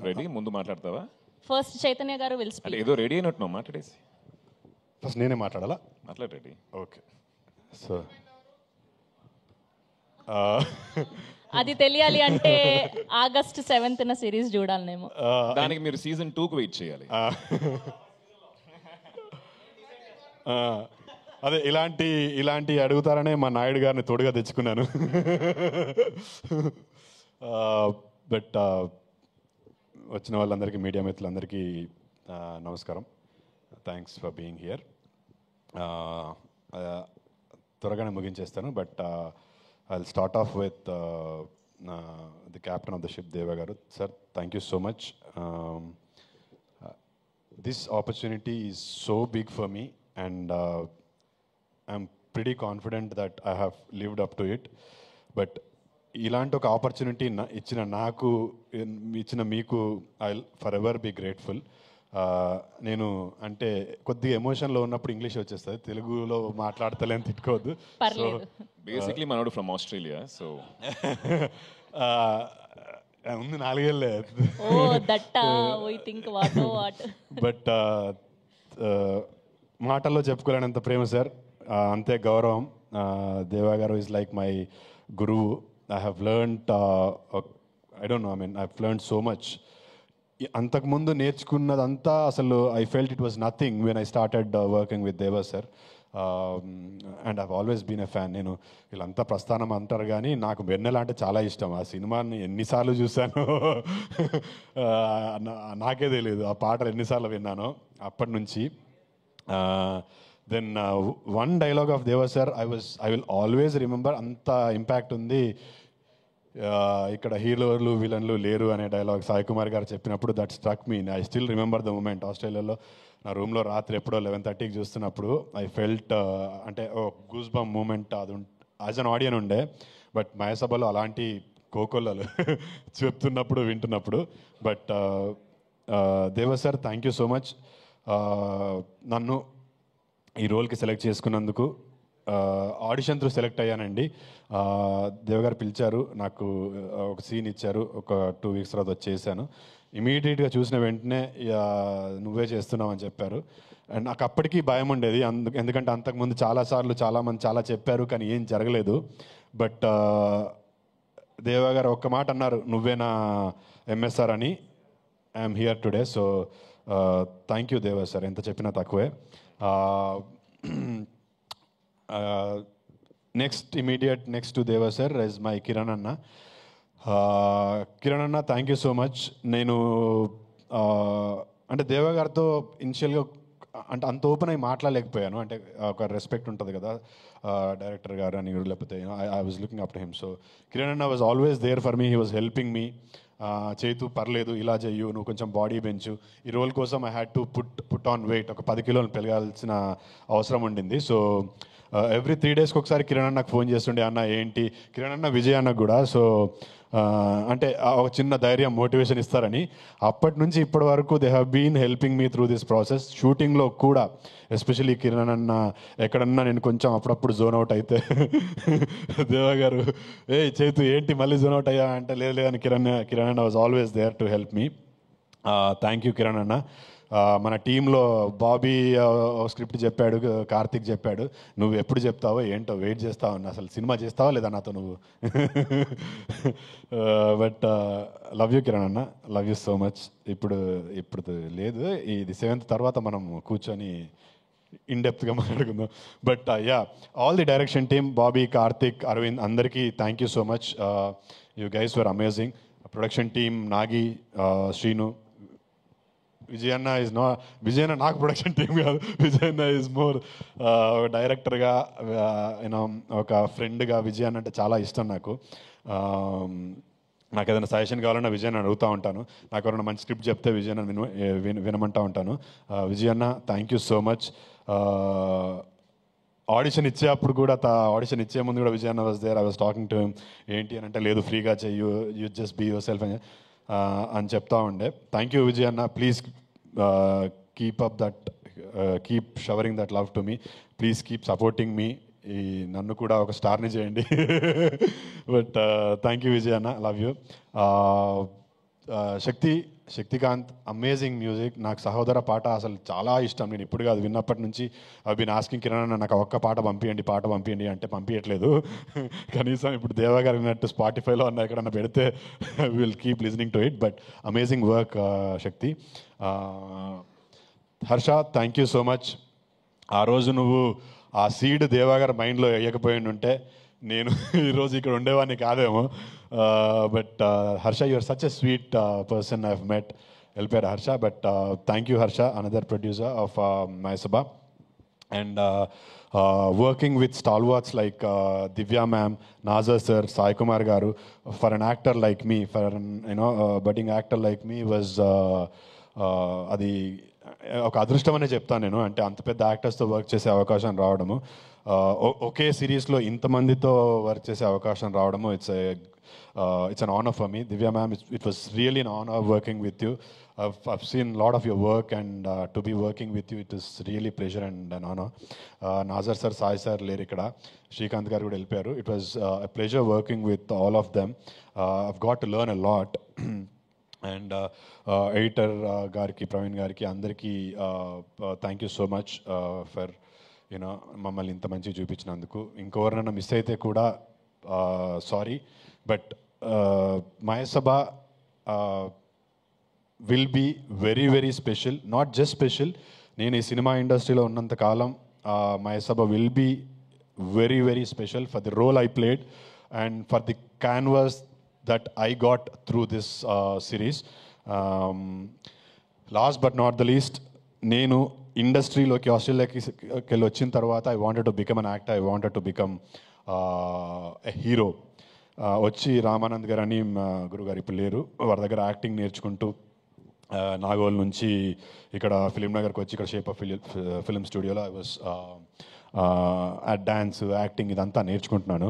Ready ముందు మాట్లాడతావా? First Chaitanya గారు విల్ అంటే స్పీక్. ఏదో రెడీ అయినట్టున్నావు మాట్లాడేసి. ఫస్ట్ నేనే మాట్లాడాలా? మాట్లాడు రెడీ. ఓకే. సో అది తెలియాలి అంటే ఆగస్ట్ 7th సిరీస్ చూడాలనేమో. దానికి మీరు సీజన్ 2కు వెయిట్ చేయాలి. అదే ఇలాంటి అడుగుతారనే మా నాయుడు గారిని తోడుగా తెచ్చుకున్నాను. బట్ వచ్చిన వాళ్ళందరికీ, మీడియా మిత్రులందరికీ నమస్కారం. Thanks for being here. త్వరగానే ముగించేస్తాను. But I start off with the captain of the ship, Deva గారు. Sir, thank you so much. This opportunity is so big for me and I'm pretty confident that I have lived up to it. But ఇలాంటి ఒక opportunity ఇచ్చిన నాకు, ఇచ్చిన మీకు I forever be grateful. నేను అంటే కొద్దిగా ఎమోషన్లో ఉన్నప్పుడు ఇంగ్లీష్ వచ్చేస్తుంది, తెలుగులో మాట్లాడతలేని తిట్టుకోవద్దు. సో బేసిక్లీ మనోడు ఫ్రమ్ ఆస్ట్రేలియా. సో ఉంది 4 ఏళ్ళే. బట్ మాటల్లో చెప్పుకోలేనంత ప్రేమ సార్, అంతే గౌరవం. దేవా గారు ఈజ్ లైక్ మై గురువు. I have learned, I don't know, I mean I have learned so much. అంతకుముందు నేర్చుకున్నదంతా అసలు I felt it was nothing when I started working with Deva sir. And I've always been a fan. నేను వీళ్ళంతా ప్రస్థానం అంటారు కానీ నాకు వెన్నెల అంటే చాలా ఇష్టం. ఆ సినిమాని ఎన్నిసార్లు చూశాను నాకే తెలియదు. ఆ పాటలు ఎన్నిసార్లు విన్నానో అప్పటి నుంచి. దెన్ వన్ డైలాగ్ ఆఫ్ దేవా sir I will always remember. అంత ఇంపాక్ట్ ఉంది. ఇక్కడ హీరోలు విలన్లు లేరు అనే డైలాగ్ సాయి కుమార్ గారు చెప్పినప్పుడు that struck me. I still remember the moment. ఆస్ట్రేలియాలో నా రూమ్లో రాత్రి ఎప్పుడో 11:30కి చూస్తున్నప్పుడు ఐ ఫెల్ట్, అంటే గూస్ బంప్ మూమెంట్ అది యాజ్ అన్ ఆడియన్ ఉండే. బట్ మయసభలో అలాంటి కోకొల్లలు చెప్తున్నప్పుడు వింటున్నప్పుడు. But Deva sir, thank you so much. నన్ను ఈ రోల్కి సెలెక్ట్ చేసుకున్నందుకు. ఆడిషన్ త్రూ సెలెక్ట్ అయ్యానండి. దేవగారు పిలిచారు, నాకు ఒక సీన్ ఇచ్చారు, ఒక 2 weeks తర్వాత వచ్చేసాను. ఇమీడియట్గా చూసిన వెంటనే నువ్వే చేస్తున్నావు అని చెప్పారు. అండ్ నాకు అప్పటికీ భయం ఉండేది, ఎందుకంటే అంతకుముందు చాలాసార్లు చాలామంది చాలా చెప్పారు కానీ ఏం జరగలేదు. బట్ దేవా గారు ఒక్క మాట అన్నారు, నువ్వే నా ఎంఎస్ఆర్ అని. I'm here today. So thank you దేవా సార్, ఎంత చెప్పినా తక్కువే. నెక్స్ట్ టు దేవా సార్ ఇస్ మై కిరణ్ అన్న. కిరణ్ అన్న, థ్యాంక్ యూ సో మచ్. నేను అంటే దేవా గారితో ఇనిషియల్గా అంటే అంత ఓపెన్ అయి మాట్లాడలేకపోయాను. అంటే ఒక రెస్పెక్ట్ ఉంటుంది కదా డైరెక్టర్ గారు అని, లేకపోతే I was looking up to him. So Kiran అన్న was always there for me. He was helping me. చేతు పర్లేదు, ఇలా చెయ్యు, నువ్వు కొంచెం బాడీ పెంచు. ఈ రోల్ కోసం I had to put on weight. ఒక 10 kilos పెరగాల్సిన అవసరం ఉండింది. సో ఎవ్రీ 3 days ఒకసారి కిరణ్ అన్నకు ఫోన్ చేస్తుండే, అన్న ఏంటి, కిరణ్ అన్న విజయ్ అన్నకు కూడా. సో అంటే ఒక చిన్న ధైర్యం, మోటివేషన్ ఇస్తారని. అప్పటి నుంచి ఇప్పటి వరకు they have been helping me through this process. షూటింగ్లో కూడా ఎస్పెషలీ కిరణ్ అన్న ఎక్కడన్నా నేను కొంచెం అప్పుడప్పుడు జోన్ అవుట్ అయితే దేవా గారు, ఏ చేతు ఏంటి మళ్ళీ జోన్ అవుట్ అయ్యా అంటే, లేదని కిరణ్ అన్న was always there to help me. Thank you Kiran అన్న. మన టీంలో బాబీ స్క్రిప్ట్ చెప్పాడు, కార్తిక్ చెప్పాడు, నువ్వు ఎప్పుడు చెప్తావో ఏంటో వెయిట్ చేస్తావు అన్న. అసలు సినిమా చేస్తావా లేదా నాతో నువ్వు? బట్ లవ్ యూ కిరణ్ అన్న, లవ్ యూ సో మచ్. ఇప్పుడు లేదు, ఇది 7th తర్వాత మనం కూర్చొని ఇన్డెప్త్గా మాట్లాడుకుందాం. But yeah, all the direction team, Bobby, Karthik, Aravind, అందరికీ thank you so much. You guys were amazing. Production team, Nagi, Srinu, విజయన్న నాకు ప్రొడక్షన్ టీం కాదు, విజయన్న ఈజ్ మోర్ డైరెక్టర్గా, యూనో ఒక ఫ్రెండ్గా. విజయన్న అంటే చాలా ఇష్టం నాకు. నాకు ఏదైనా సజెషన్ కావాలన్నా విజయన్న అడుగుతూ ఉంటాను. నాకు ఎవరైనా మంచి స్క్రిప్ట్ చెప్తే విజయన్న వినమంటూ ఉంటాను. విజయన్న, thank you so much. Audition ఇచ్చేటప్పుడు కూడా, ఆడిషన్ ఇచ్చే ముందు కూడా విజయన్న was there. I was talking to him. ఏంటి అని అంటే, లేదు ఫ్రీగా చెయ్యు, you just be yourself అని చెప్తా ఉండే. థ్యాంక్ యూ విజయ్ అన్న. Please keep showering that love to me. Please keep supporting me. నన్ను కూడా ఒక స్టార్ని చేయండి. బట్ థ్యాంక్ యూ విజయ్ అన్న, love you. Shakti, Shaktikant amazing music. నాకు సహోదర పాట అసలు చాలా ఇష్టం. నేను ఇప్పుడు కాదు, విన్నప్పటి నుంచి అవి బిన్ ఆస్కింగ్ కిరణ్ అన్న నాకు ఒక్క పాట పంపించండి అంటే పంపించట్లేదు. కనీసం ఇప్పుడు దేవా గారు విన్నట్టు స్పాటిఫైలో అన్న ఎక్కడన్నా పెడితే will keep listening to it. But amazing work Shakti. Harsha, thank you so much. ఆ రోజు నువ్వు ఆ సీడ్ దేవా గారి మైండ్లో వేయకపోయి ఉంటే నేను ఈరోజు ఇక్కడ ఉండేవాడిని కాదేమో. But Harsha, you're such a sweet person I have met. వెళ్ళిపోయారు Harsha. But thank you Harsha, another producer of Mayasabha. And working with stalwarts like Divya ma'am, Nassar sir, Sai Kumar గారు, for an actor like me, for budding actor like me was అది ఒక అదృష్టం అనే చెప్తాను నేను. అంటే అంత పెద్ద యాక్టర్స్తో వర్క్ చేసే అవకాశం రావడము, ఒకే సిరీస్లో ఇంతమందితో వర్క్ చేసే అవకాశం రావడము, it's an honour for me. Divya ma'am, it was really an honour working with you. I've seen a lot of your work, and to be working with you, it is really pleasure and an honor. Nazar sir, Sai sir లేరు ఇక్కడ, శ్రీకాంత్ గారు కూడా వెళ్ళిపోయారు. It was a pleasure working with all of them. I've got to learn a lot. And editor గారికి, ప్రవీణ్ గారికి, అందరికీ thank you so much for you know మమ్మల్ని ఇంత మంచిగా చూపించినందుకు. ఇంకెవరినైనా మిస్ అయితే కూడా sorry. But Mayasabha will be very very special. Not just special, నేను ఈ సినిమా ఇండస్ట్రీలో ఉన్నంత కాలం Mayasabha will be very very special for the role I played and for the canvas that I got through this series. Last but not the least, నేను ఇండస్ట్రీలోకి ఆస్ట్రేలియాకి వెళ్ళి వచ్చిన తర్వాత I wanted to become an actor, I wanted to become a hero. వచ్చి రామానంద్ గారు అని గురుగారు ఇప్పుడు లేరు, వారి దగ్గర యాక్టింగ్ నేర్చుకుంటూ నాగోల్ నుంచి ఇక్కడ ఫిలిం నగర్కి వచ్చి ఇక్కడ షేప్ ఆఫ్ ఫిలిం స్టూడియోలో ఐ వాస్ డ్యాన్స్, యాక్టింగ్ ఇదంతా నేర్చుకుంటున్నాను.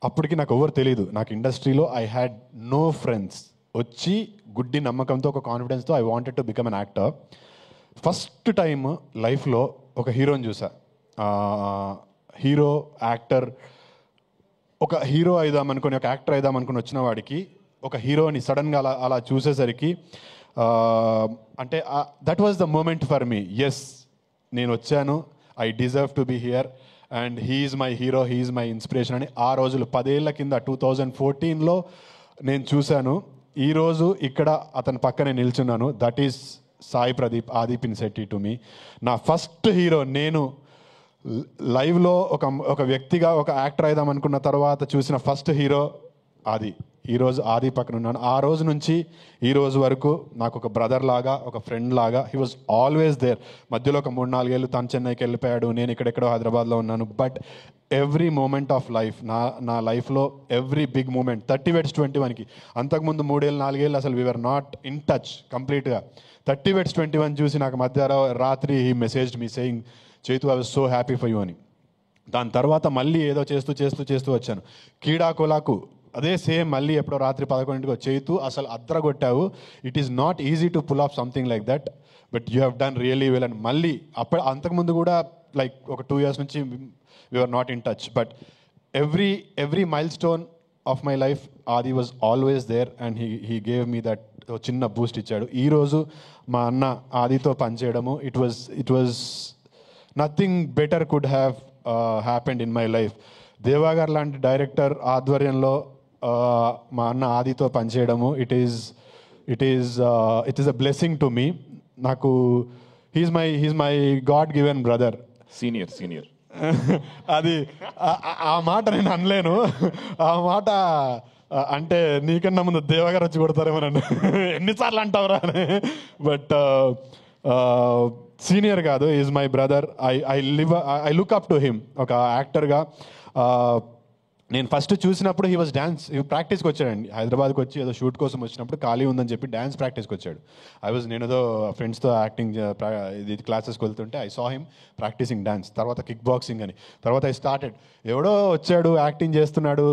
అప్పటికి నాకు ఎవరు తెలియదు. నాకు ఇండస్ట్రీలో ఐ హ్యాడ్ నో ఫ్రెండ్స్. వచ్చి గుడ్డి నమ్మకంతో, ఒక కాన్ఫిడెన్స్తో I wanted to become an actor. First time లైఫ్లో ఒక హీరోని చూసా. హీరో, యాక్టర్, ఒక హీరో అయిదామనుకుని, ఒక యాక్టర్ అయిదామనుకుని వచ్చిన వాడికి ఒక హీరోని సడన్గా అలా చూసేసరికి అంటే that was the moment for me. Yes, నేను వచ్చాను, I deserve to be here and he's my hero, he's my inspiration అని ఆ రోజులు 10 ఏళ్ల కింద 2014లో నేను చూశాను. ఈరోజు ఇక్కడ అతని పక్కనే నిల్చున్నాను. దట్ ఈస్ సాయి ప్రదీప్, ఆది పినిశెట్టి టు మీ. నా ఫస్ట్ హీరో. నేను లైవ్లో ఒక వ్యక్తిగా, ఒక యాక్టర్ అయిదాం అనుకున్న తర్వాత చూసిన ఫస్ట్ హీరో ఆది. ఈరోజు ఆది పక్కన ఉన్నాను. ఆ రోజు నుంచి ఈ రోజు వరకు నాకు ఒక బ్రదర్ లాగా, ఒక ఫ్రెండ్ లాగా హీ వాజ్ ఆల్వేస్ దేర్. మధ్యలో ఒక 3-4 ఏళ్ళు తను చెన్నైకి వెళ్ళిపోయాడు, నేను ఇక్కడెక్కడో హైదరాబాద్లో ఉన్నాను. But every moment of life, నా లైఫ్లో ఎవ్రీ బిగ్ మూమెంట్ 30/21కి, అంతకుముందు 3-4 ఏళ్ళు అసలు వీఆర్ నాట్ ఇన్ టచ్ కంప్లీట్గా. 30/21 చూసి నాకు రాత్రి he messaged me saying, Chaitu I was so happy for you అని. దాని తర్వాత మళ్ళీ ఏదో చేస్తూ వచ్చాను. కీడాకోలాకు అదే సేమ్, మళ్ళీ ఎప్పుడో రాత్రి 11కి చైతు అసలు అద్రగొట్టావు, it is not easy to pull off something like that, but you have done really well అని. మళ్ళీ అంతకుముందు కూడా లైక్ ఒక 2 years నుంచి we're not in touch. But every milestone of my life Aadi was always there and he gave me that చిన్న boost ఇచ్చాడు. ఈరోజు మా అన్న ఆదితో పనిచేయడము, it was nothing better could have happened in my life. Deva గారు లాంటి డైరెక్టర్ ఆధ్వర్యంలో మా అన్న ఆదితో పనిచేయడము, it is a blessing to me. నాకు he's my god given brother. Senior అది ఆ మాట నేను అనలేను. ఆ మాట అంటే నీకన్నా ముందు దేవగారు వచ్చి కొడతారేమో నన్ను, ఎన్నిసార్లు అంటావురా అని. బట్ సీనియర్ కాదు, is my brother. I look up to him ఒక యాక్టర్గా. నేను ఫస్ట్ చూసినప్పుడు హీ వాజ్ డ్యాన్స్ ప్రాక్టీస్కి వచ్చాడండి. హైదరాబాద్కి వచ్చి ఏదో షూట్ కోసం వచ్చినప్పుడు ఖాళీ ఉందని చెప్పి డ్యాన్స్ ప్రాక్టీస్కి వచ్చాడు. నేను ఏదో ఫ్రెండ్స్తో యాక్టింగ్ ఇది క్లాసెస్కి వెళ్తుంటే I saw him practising dance. తర్వాత కిక్ బాక్సింగ్ అని. తర్వాత ఐ స్టార్టెడ్. ఎవడో వచ్చాడు, యాక్టింగ్ చేస్తున్నాడు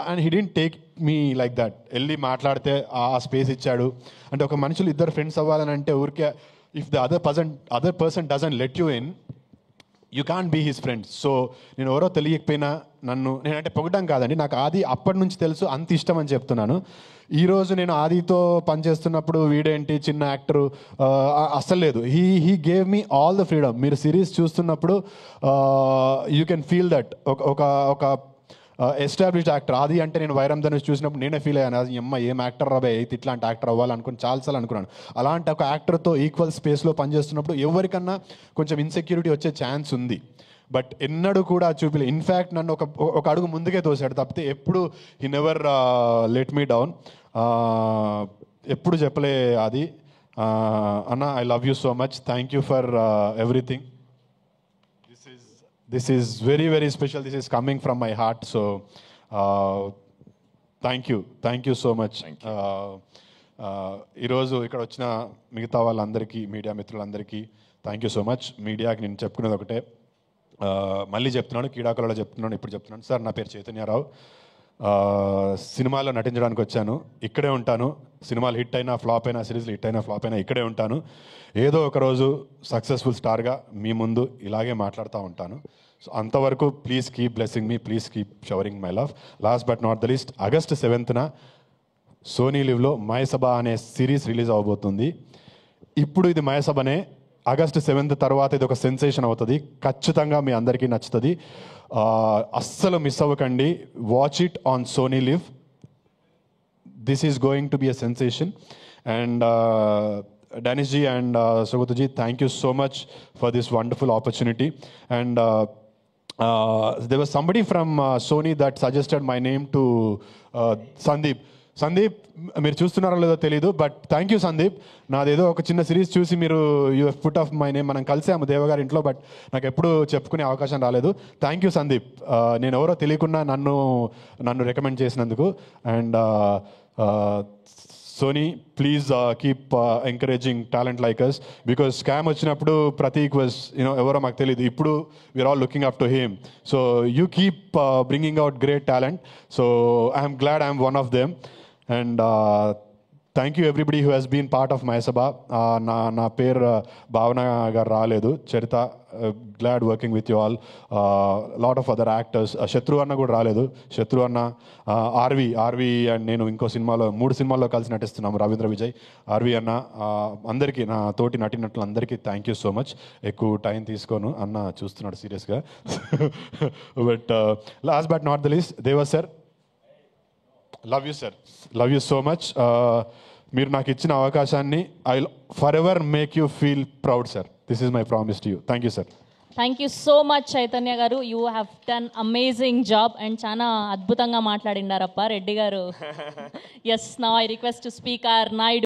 and he didn't take me like that. వెళ్ళి మాట్లాడితే ఆ స్పేస్ ఇచ్చాడు. అంటే ఒక మనుషులు ఇద్దరు ఫ్రెండ్స్ అవ్వాలని అంటే ఊరికే if the other person doesn't let you in, you can't be his friends. So నేను ఎవరో తెలియకపోయినా నేనంటే పొగడం కాదండి, నాకు ఆది అప్పటి నుంచి తెలుసు, అంత ఇష్టం అని చెప్తున్నాను. ఈరోజు నేను ఆదితో పనిచేస్తున్నప్పుడు వీడేంటి చిన్న యాక్టరు అస్సలు లేదు. He gave me all the freedom. మీరు సిరీస్ చూస్తున్నప్పుడు యూ కెన్ ఫీల్ దట్ ఒక ఎస్టాబ్లిష్డ్ యాక్టర్. ఆది అంటే నేను వైరం ధనుష్ చూసినప్పుడు నేనే ఫీల్ అయ్యాను, అది ఏం యాక్టర్ రాబే అయితే ఇట్లాంటి యాక్టర్ అవ్వాలనుకుని చాలాసార్లు అనుకున్నాను. అలాంటి ఒక యాక్టర్తో ఈక్వల్ స్పేస్లో పనిచేస్తున్నప్పుడు ఎవరికన్నా కొంచెం ఇన్సెక్యూరిటీ వచ్చే ఛాన్స్ ఉంది. బట్ ఎన్నడూ కూడా చూపిలే. ఇన్ఫ్యాక్ట్ నన్ను ఒక అడుగు ముందుకే తోసాడు తప్పితే ఎప్పుడు he never let me down. ఎప్పుడు చెప్పలే అది, అన్న I love you so much, thank you for everything. This is very, very special. This is coming from my heart. So, thank you so much. ఈరోజు ఇక్కడ వచ్చిన మిగతా వాళ్ళందరికీ, మీడియా మిత్రులందరికీ థ్యాంక్ యూ సో మచ్. మీడియాకి నేను చెప్పుకునేది ఒకటే, మళ్ళీ చెప్తున్నాను, క్రీడాకులలో చెప్తున్నాను, ఇప్పుడు చెప్తున్నాను. సార్, నా పేరు చైతన్యరావు. సినిమాలో నటించడానికి వచ్చాను, ఇక్కడే ఉంటాను. సినిమాలు హిట్ అయినా ఫ్లాప్ అయినా, సిరీస్లు హిట్ అయినా ఫ్లాప్ అయినా ఇక్కడే ఉంటాను. ఏదో ఒక రోజు సక్సెస్ఫుల్ స్టార్గా మీ ముందు ఇలాగే మాట్లాడుతూ ఉంటాను. సో అంతవరకు please keep blessing me, please keep showering my love. Last but not the least, August 7th Sony లివ్లో మయసభ అనే సిరీస్ రిలీజ్ అవబోతుంది. ఇప్పుడు ఇది మయసభనే, ఆగస్ట్ 7th తర్వాత ఇది ఒక సెన్సేషన్ అవుతుంది. ఖచ్చితంగా మీ అందరికీ నచ్చుతుంది. అస్సలు మిస్ అవ్వకండి. Watch it on Sony LIV. This is going to be a sensation. And Danish ji and Sugata ji, thank you so much for this wonderful opportunity. And there was somebody from Sony that suggested my name to Sandeep. మీరు చూస్తున్నారో లేదో తెలీదు, but thank you Sandeep. నాదేదో ఒక చిన్న series చూసి మీరు you have put off my name. మనం కలిసాము దేవగారి ఇంట్లో, బట్ నాకు ఎప్పుడు చెప్పుకునే అవకాశం రాలేదు. థ్యాంక్ యూ సందీప్, నేను ఎవరో తెలియకుండా నన్ను రికమెండ్ చేసినందుకు. And Sony, please keep encouraging talent like us, because scam వచ్చినప్పుడు ప్రతీక్ వాజ్ ఎవరో మాకు తెలియదు. ఇప్పుడు we're all looking up to him. So you keep bringing out great talent. So I'm glad I'm one of them. And thank you everybody who has been part of Mayasabha. నా పేరు భావన గారు రాలేదు, Charitha. Glad working with you all. Lot of other actors. Shatru అన్న కూడా రాలేదు. శత్రు అన్న, RV and నేను ఇంకో సినిమాలో 3 సినిమాల్లో కలిసి నటిస్తున్నాము, రవీంద్ర విజయ్, ఆర్వి అన్న. అందరికీ, నా తోటి నటినట్లు అందరికీ థ్యాంక్ యూ సో మచ్. ఎక్కువ టైం తీసుకోను, అన్న చూస్తున్నాడు సీరియస్గా. But last but not the least, Deva sir, love you sir, love you so much. మీరు నాకు ఇచ్చిన అవకాశాన్ని I will forever make you feel proud sir. This is my promise to you. Thank you sir. Thank you so much Chaitanya గారు. You have done amazing job and చాలా అద్భుతంగా మాట్లాడిండారప్ప రెడ్డి గారు. Yes, now I request to speak R Naidu.